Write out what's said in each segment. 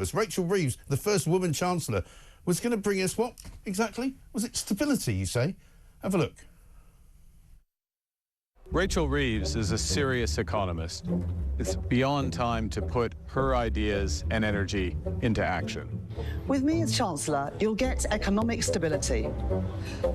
us. Rachel Reeves, the first woman Chancellor, was going to bring us what exactly? Was it stability, you say? Have a look. Rachel Reeves is a serious economist. It's beyond time to put her ideas and energy into action. With me as Chancellor, you'll get economic stability.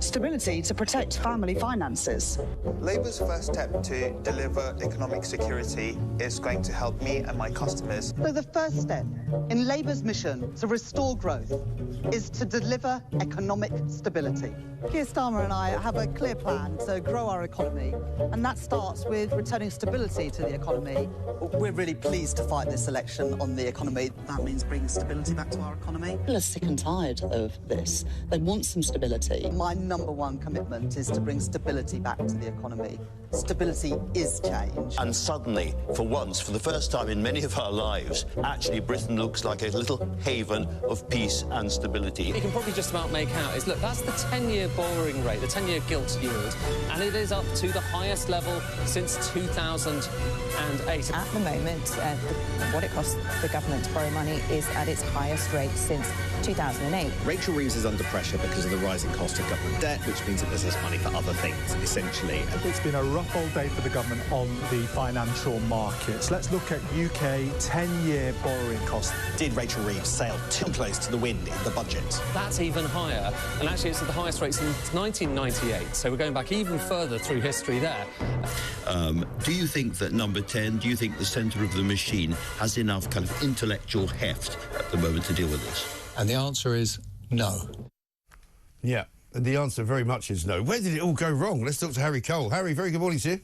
Stability to protect family finances. Labour's first step to deliver economic security is going to help me and my customers. So the first step in Labour's mission to restore growth is to deliver economic stability. Keir Starmer and I have a clear plan to grow our economy, and that starts with returning stability to the economy. We're really pleased to fight this election on the economy. That means bringing stability back to our economy. People are sick and tired of this. They want some stability. My #1 commitment is to bring stability back to the economy. Stability is change. And suddenly, for once, for the first time in many of our lives, actually Britain looks like a little haven of peace and stability. You can probably just about make out is, look, that's the 10-year borrowing rate, the 10-year gilt yield, and it is up to the highest level since 2008. At the moment, what it costs the government to borrow money is at its highest rate since 2008. Rachel Reeves is under pressure because of the rising cost of government debt, which means that there's less money for other things, essentially. It's been a rough old day for the government on the financial markets. Let's look at UK 10-year borrowing costs. Did Rachel Reeves sail too close to the wind in the budget? That's even higher, and actually it's at the highest rate since 1998, so we're going back even further through history there. Do you think that number 10, do you think the centre of the machine has enough kind of intellectual heft at the moment to deal with this? And the answer is no. Yeah, the answer very much is no. Where did it all go wrong? Let's talk to Harry Cole. Harry, very good morning to you.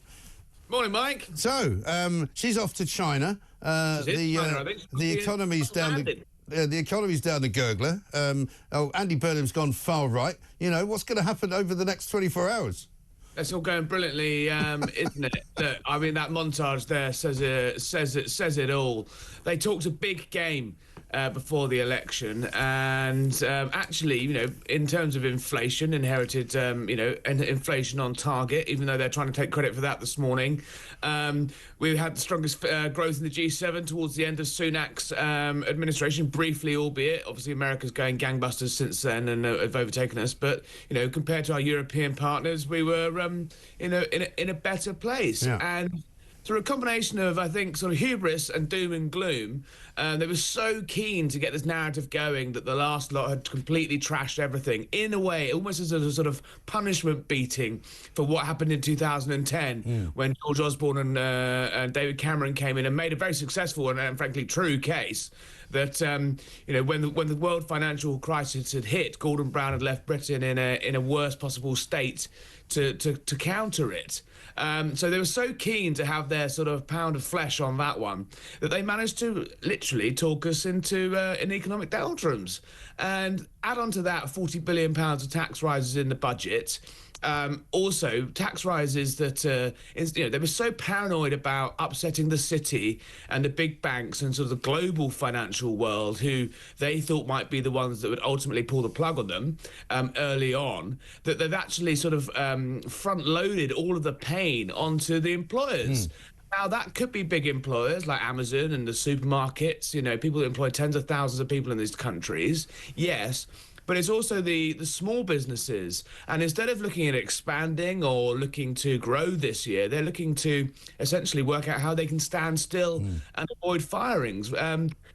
Morning, Mike. So, she's off to China. The economy's down the economy's down the gurgler. Andy Burnham's gone far right. You know, what's going to happen over the next 24 hours? It's all going brilliantly, isn't it? Look, I mean, that montage there says it all. They talked a big game before the election, and actually, you know, in terms of inflation, inherited, you know, inflation on target, even though they're trying to take credit for that this morning. We had the strongest growth in the G7 towards the end of Sunak's administration, briefly, albeit. Obviously, America's going gangbusters since then and have overtaken us. But, you know, compared to our European partners, we were in a better place. Yeah. And through a combination of, I think, sort of hubris and doom and gloom, they were so keen to get this narrative going that the last lot had completely trashed everything, in a way, almost as a sort of punishment beating for what happened in 2010 when George Osborne and David Cameron came in and made a very successful and frankly true case that you know, when the world financial crisis had hit, Gordon Brown had left Britain in a worst possible state to counter it. So they were so keen to have their sort of pound of flesh on that one that they managed to literally talk us into an economic doldrums. And add on to that £40 billion of tax rises in the budget. Also, tax rises that, you know, they were so paranoid about upsetting the city and the big banks and sort of the global financial world, who they thought might be the ones that would ultimately pull the plug on them early on, that they've actually sort of front-loaded all of the pain onto the employers. Now, that could be big employers like Amazon and the supermarkets, you know, people that employ tens of thousands of people in these countries, yes. But it's also the small businesses. And instead of looking at expanding or looking to grow this year, they're looking to essentially work out how they can stand still and avoid firings.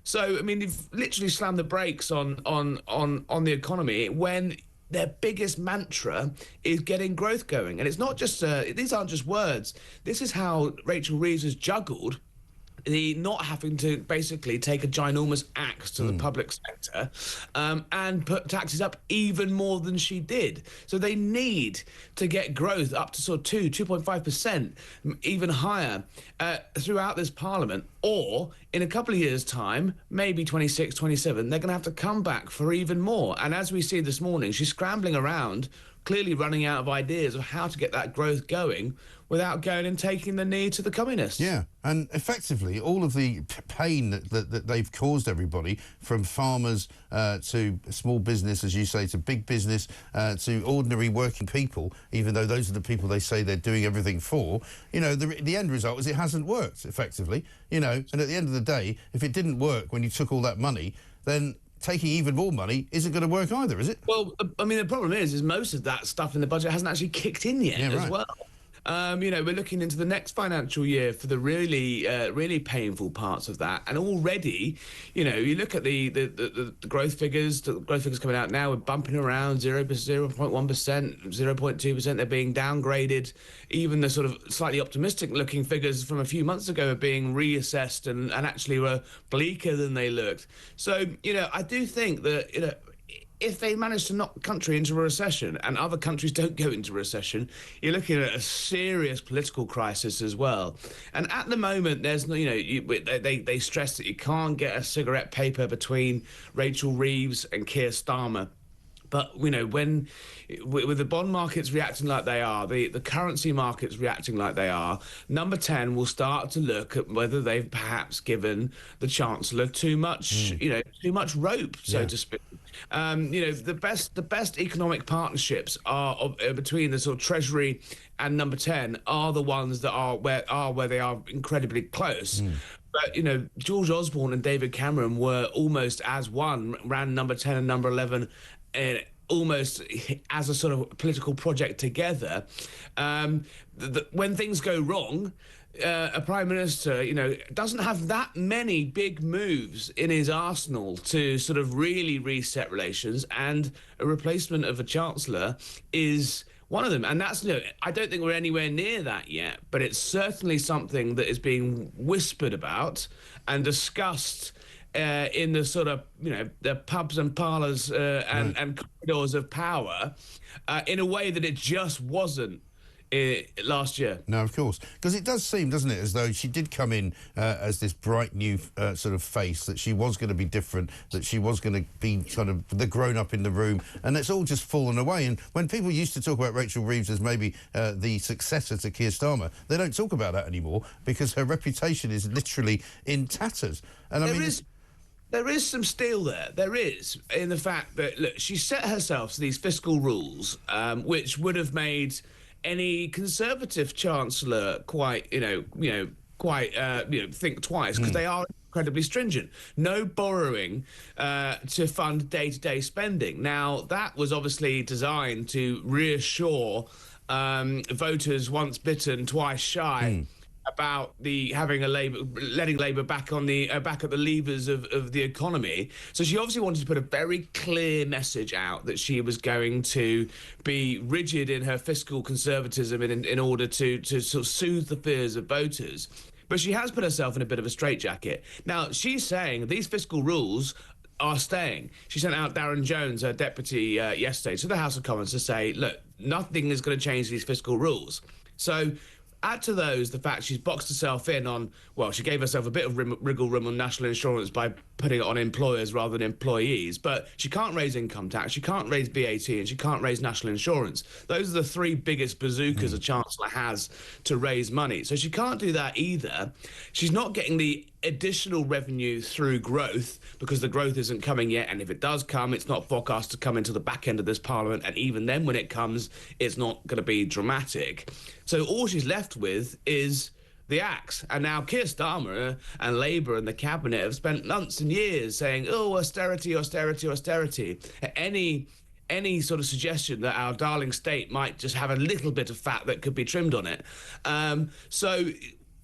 So, I mean, they've literally slammed the brakes on the economy when their biggest mantra is getting growth going. And it's not just, these aren't just words. This is how Rachel Reeves has juggled the not having to basically take a ginormous axe to the public sector and put taxes up even more than she did. So they need to get growth up to sort of 2.5%, even higher throughout this parliament. Or in a couple of years' time, maybe 26, 27, they're going to have to come back for even more. And as we see this morning, she's scrambling around, clearly running out of ideas of how to get that growth going without going and taking the knee to the communists. Yeah, and effectively, all of the pain that they've caused everybody, from farmers to small business, as you say, to big business, to ordinary working people, even though those are the people they say they're doing everything for, you know, the end result is it hasn't worked, effectively, you know, and at the end of the day, if it didn't work when you took all that money, then taking even more money isn't going to work either, is it? Well, I mean, the problem is most of that stuff in the budget hasn't actually kicked in yet as well. You know, we're looking into the next financial year for the really painful parts of that. And already, you know, you look at the growth figures, coming out now, we're bumping around 0.1%, 0.2%. They're being downgraded. Even the sort of slightly optimistic looking figures from a few months ago are being reassessed and actually were bleaker than they looked. So, you know, I do think that, you know, if they manage to knock the country into a recession and other countries don't go into recession, you're looking at a serious political crisis as well. And at the moment, there's no, you know, they stress that you can't get a cigarette paper between Rachel Reeves and Keir Starmer. But, you know, when with the bond markets reacting like they are, the currency markets reacting like they are, Number 10 will start to look at whether they've perhaps given the Chancellor too much, you know, too much rope, so to speak. You know, the best economic partnerships are between the sort of Treasury and Number 10 are the ones that are where they are incredibly close. But, you know, George Osborne and David Cameron were almost as one, ran Number 10 and Number 11 almost as a sort of political project together. When things go wrong, a prime minister, you know, doesn't have that many big moves in his arsenal to sort of really reset relations, and a replacement of a chancellor is one of them. And that's, you know, I don't think we're anywhere near that yet, but it's certainly something that is being whispered about and discussed in the sort of, you know, the pubs and parlours and corridors of power in a way that it just wasn't last year. No, of course. Because it does seem, doesn't it, as though she did come in as this bright new sort of face, that she was going to be different, that she was going to be kind of the grown-up in the room, and it's all just fallen away. And when people used to talk about Rachel Reeves as maybe the successor to Keir Starmer, they don't talk about that anymore because her reputation is literally in tatters. And I mean... There is some steel there. There is, in the fact that, look, she set herself these fiscal rules, which would have made any Conservative chancellor quite, think twice, because they are incredibly stringent. No borrowing to fund day-to-day spending. Now, that was obviously designed to reassure voters once bitten, twice shy. About letting Labour back on the back at the levers of the economy. So she obviously wanted to put a very clear message out that she was going to be rigid in her fiscal conservatism in order to sort of soothe the fears of voters. But she has put herself in a bit of a straitjacket. Now, she's saying these fiscal rules are staying. She sent out Darren Jones, her deputy, yesterday to the House of Commons to say, look, nothing is going to change these fiscal rules. So add to those the fact she's boxed herself in on, well, she gave herself a bit of wriggle room on national insurance by putting it on employers rather than employees, but she can't raise income tax, she can't raise VAT, and she can't raise national insurance. Those are the three biggest bazookas a chancellor has to raise money. So she can't do that either. She's not getting the additional revenue through growth because the growth isn't coming yet, and if it does come, it's not forecast to come into the back end of this parliament, and even then when it comes, it's not going to be dramatic. So all she's left with is the axe. And now Keir Starmer and Labour and the cabinet have spent months and years saying, oh, austerity, austerity, austerity. Any sort of suggestion that our darling state might just have a little bit of fat that could be trimmed on it. So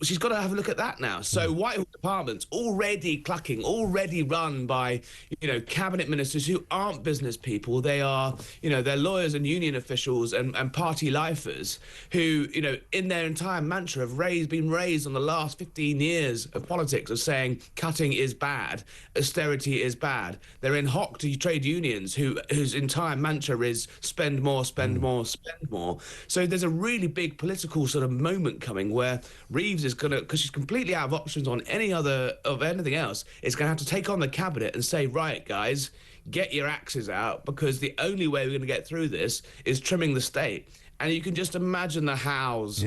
she's got to have a look at that now. So Whitehall departments already clucking, already run by, you know, cabinet ministers who aren't business people. They are, you know, they're lawyers and union officials and party lifers who, you know, in their entire mantra have been raised on the last 15 years of politics of saying cutting is bad, austerity is bad. They're in hock to trade unions whose entire mantra is spend more, spend more, spend more. So there's a really big political sort of moment coming where Reeves is going to, because she's completely out of options on anything else, is going to have to take on the cabinet and say, right, guys, get your axes out, because the only way we're going to get through this is trimming the state. And you can just imagine the howls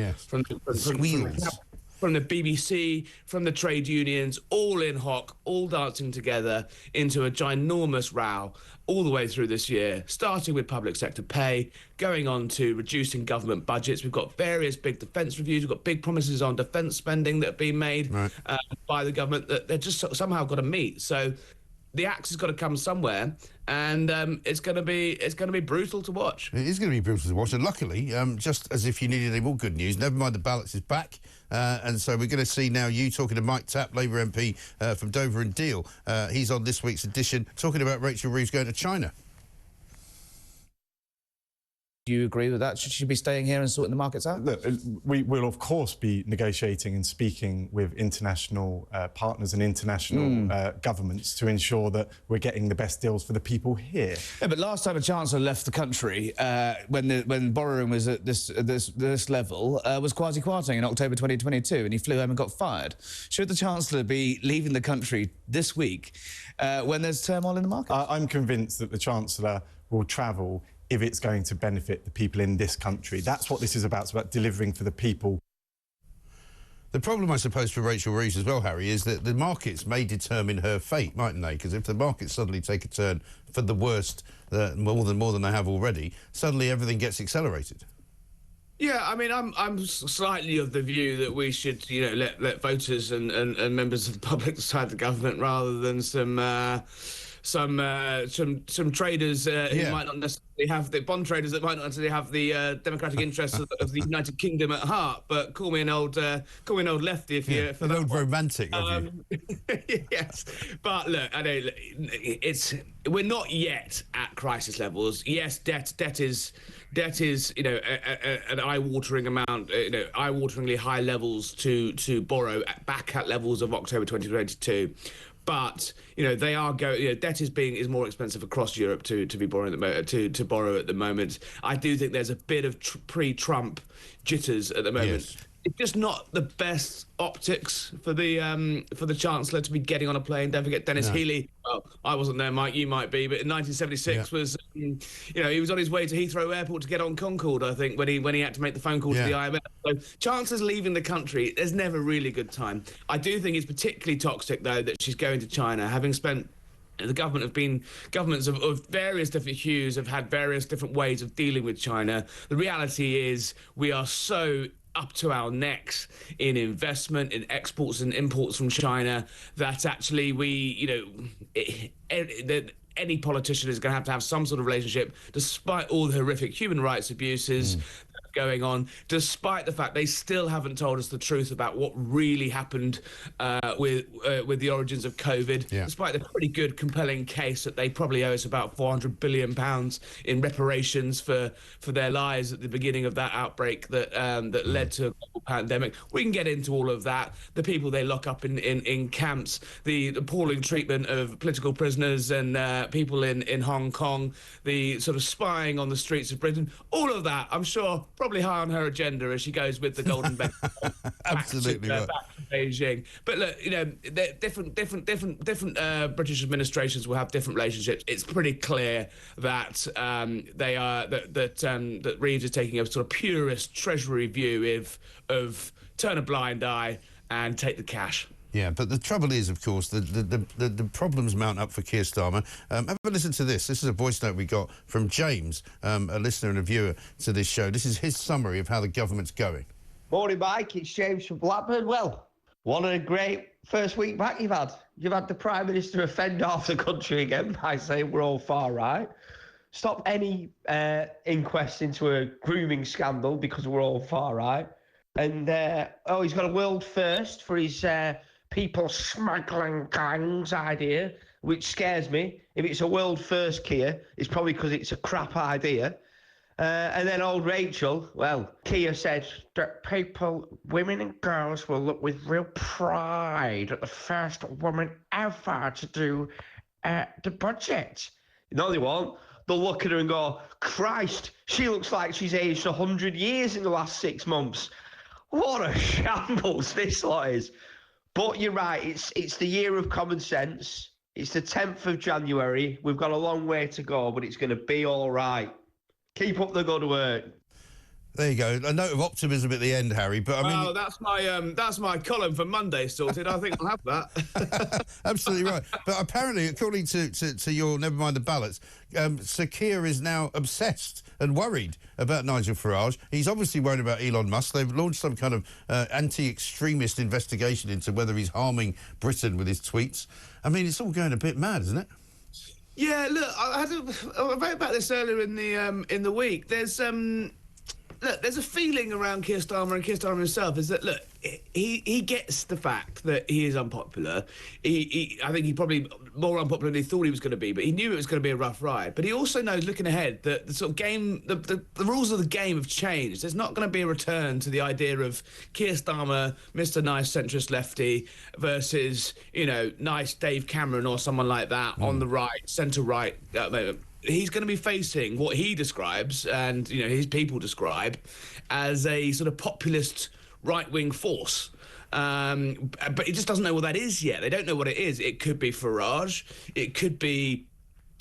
from the BBC, from the trade unions, all in hock, all dancing together into a ginormous row all the way through this year, starting with public sector pay, going on to reducing government budgets. We've got various big defence reviews. We've got big promises on defence spending that have been made by the government that they're just somehow got to meet. So the axe has got to come somewhere, and it's going to be brutal to watch. It is going to be brutal to watch, and luckily, just as if you needed any more good news, Never Mind The Ballots is back, and so we're going to see now you talking to Mike Tapp, Labour MP from Dover and Deal. He's on this week's edition, talking about Rachel Reeves going to China. Do you agree with that? Should she be staying here and sorting the markets out? Look, we will, of course, be negotiating and speaking with international partners and international governments to ensure that we're getting the best deals for the people here. Yeah, but last time a Chancellor left the country, when borrowing was at this level, was Kwasi Kwarteng in October 2022, and he flew home and got fired. Should the Chancellor be leaving the country this week when there's turmoil in the market? I'm convinced that the Chancellor will travel if it's going to benefit the people in this country. That's what this is about. It's about delivering for the people. The problem, I suppose, for Rachel Reeves as well, Harry, is that the markets may determine her fate, mightn't they? Because if the markets suddenly take a turn for the worst, more than they have already, suddenly everything gets accelerated. Yeah, I mean, I'm slightly of the view that we should, let voters and members of the public decide the government rather than some traders who might not necessarily have the bond traders that might not necessarily have the democratic interests of the United Kingdom at heart. But call me an old lefty if you for an that old one. Romantic of you. Yes, but look, I know we're not yet at crisis levels. Yes, debt is an eye-watering amount, eye-wateringly high levels to borrow back at levels of October 2022. But they are going. Debt is more expensive across Europe to be borrowing to borrow at the moment. I do think there's a bit of pre-Trump jitters at the moment. Yes. It's just not the best optics for the Chancellor to be getting on a plane. Don't forget Dennis Healey. Well, I wasn't there, Mike. You might be, but in 1976 was, he was on his way to Heathrow Airport to get on Concorde, I think, when he had to make the phone call to the IMF. So Chancellor's leaving the country. There's never really a good time. I do think it's particularly toxic, though, that she's going to China, having spent. The governments of various different hues have had various different ways of dealing with China. The reality is we are so up to our necks in investment, in exports and imports from China, that actually any politician is going to have some sort of relationship, despite all the horrific human rights abuses going on, despite the fact they still haven't told us the truth about what really happened with the origins of COVID, despite the pretty good, compelling case that they probably owe us about £400 billion in reparations for their lives at the beginning of that outbreak that led to a global pandemic. We can get into all of that. The people they lock up in camps, the appalling treatment of political prisoners and people in Hong Kong, the sort of spying on the streets of Britain, all of that, I'm sure, probably high on her agenda as she goes with the Golden Bed Absolutely back to Beijing. But look, different British administrations will have different relationships. It's pretty clear that that Reeves is taking a sort of purist Treasury view of turn a blind eye and take the cash. Yeah, but the trouble is, of course, the problems mount up for Keir Starmer. Have a listen to this. This is a voice note we got from James, a listener and a viewer to this show. This is his summary of how the government's going. Morning, Mike. It's James from Blackburn. Well, what a great first week back you've had. You've had the Prime Minister offend half the country again by saying we're all far right. Stop any inquest into a grooming scandal because we're all far right. And, he's got a world first for his people smuggling gangs idea, which scares me. If it's a world first, Keir, it's probably because it's a crap idea. And then old Rachel, well, Keir said that women and girls will look with real pride at the first woman ever to do the budget. No, they won't. They'll look at her and go, Christ, she looks like she's aged 100 years in the last 6 months. What a shambles this lot is. But you're right, it's the year of common sense. It's the 10th of January. We've got a long way to go, but it's going to be all right. Keep up the good work. There you go. A note of optimism at the end, Harry. But I mean, that's my column for Monday sorted. I think I'll have that. Absolutely right. But apparently, according to your Never Mind the Ballots, Sir Keir is now obsessed and worried about Nigel Farage. He's obviously worried about Elon Musk. They've launched some kind of anti-extremist investigation into whether he's harming Britain with his tweets. I mean, it's all going a bit mad, isn't it? Yeah, look, I wrote about this earlier in the week. There's a feeling around Keir Starmer and Keir Starmer himself is that, look, he gets the fact that he is unpopular. I think he's probably more unpopular than he thought he was going to be, but he knew it was going to be a rough ride. But he also knows, looking ahead, that the sort of game, the rules of the game have changed. There's not going to be a return to the idea of Keir Starmer, Mr. Nice centrist lefty, versus, nice Dave Cameron or someone like that on the right, centre-right. He's going to be facing what he describes, and his people describe, as a sort of populist right-wing force. But he just doesn't know what that is yet. They don't know what it is. It could be Farage. It could be,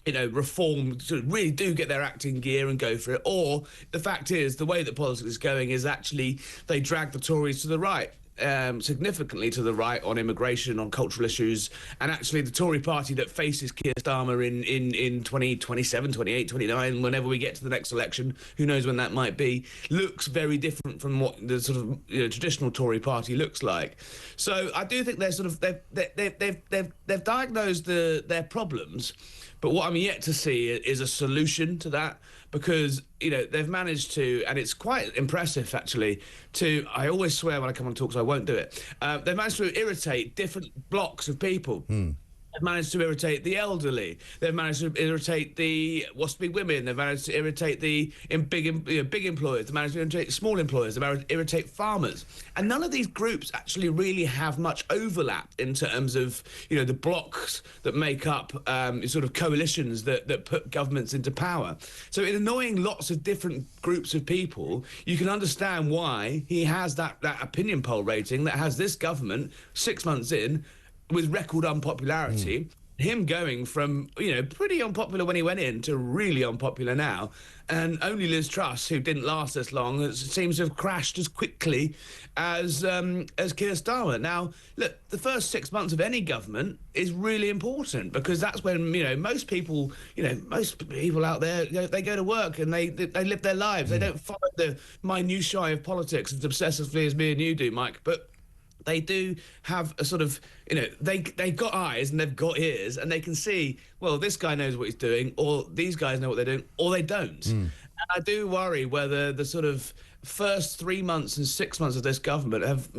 Reform sort of really do get their act in gear and go for it. Or the fact is, the way that politics is going is actually they drag the Tories to the right. Significantly to the right on immigration, on cultural issues, and actually the Tory party that faces Keir Starmer in 2027, 28, 29, whenever we get to the next election, who knows when that might be, looks very different from what the sort of traditional Tory party looks like. So I do think they're sort of they've diagnosed their problems, but what I'm yet to see is a solution to that, because they've managed to, and it's quite impressive actually, I always swear when I come on talk, so I won't do it. They've managed to irritate different blocks of people. They've managed to irritate the elderly. They've managed to irritate the waspy women. They've managed to irritate the big employers. They've managed to irritate small employers. They've managed to irritate farmers. And none of these groups actually really have much overlap in terms of the blocks that make up sort of coalitions that put governments into power. So in annoying lots of different groups of people, you can understand why he has that opinion poll rating that has this government 6 months in with record unpopularity, him going from, pretty unpopular when he went in to really unpopular now. And only Liz Truss, who didn't last as long, seems to have crashed as quickly as Keir Starmer. Now, look, the first 6 months of any government is really important, because that's when, most people out there, they go to work and they live their lives. They don't follow the minutiae of politics as obsessively as me and you do, Mike. But they do have a sort of, they've got eyes and they've got ears, and they can see, well, this guy knows what he's doing, or these guys know what they're doing, or they don't. And I do worry whether the sort of first 3 months and 6 months of this government have,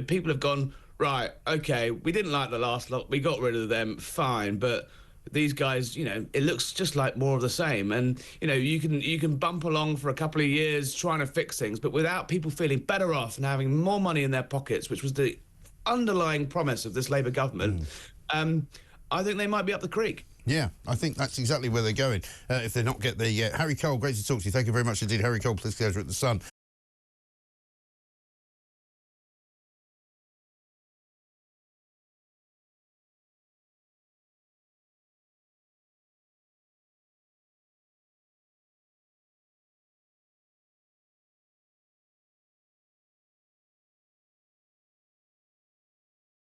people have gone, right, okay, we didn't like the last lot, we got rid of them, fine, but these guys, it looks just like more of the same. And, you can bump along for a couple of years trying to fix things, but without people feeling better off and having more money in their pockets, which was the underlying promise of this Labour government, I think they might be up the creek. Yeah, I think that's exactly where they're going, if they not get there yet. Harry Cole, great to talk to you. Thank you very much indeed. Harry Cole, political editor at The Sun.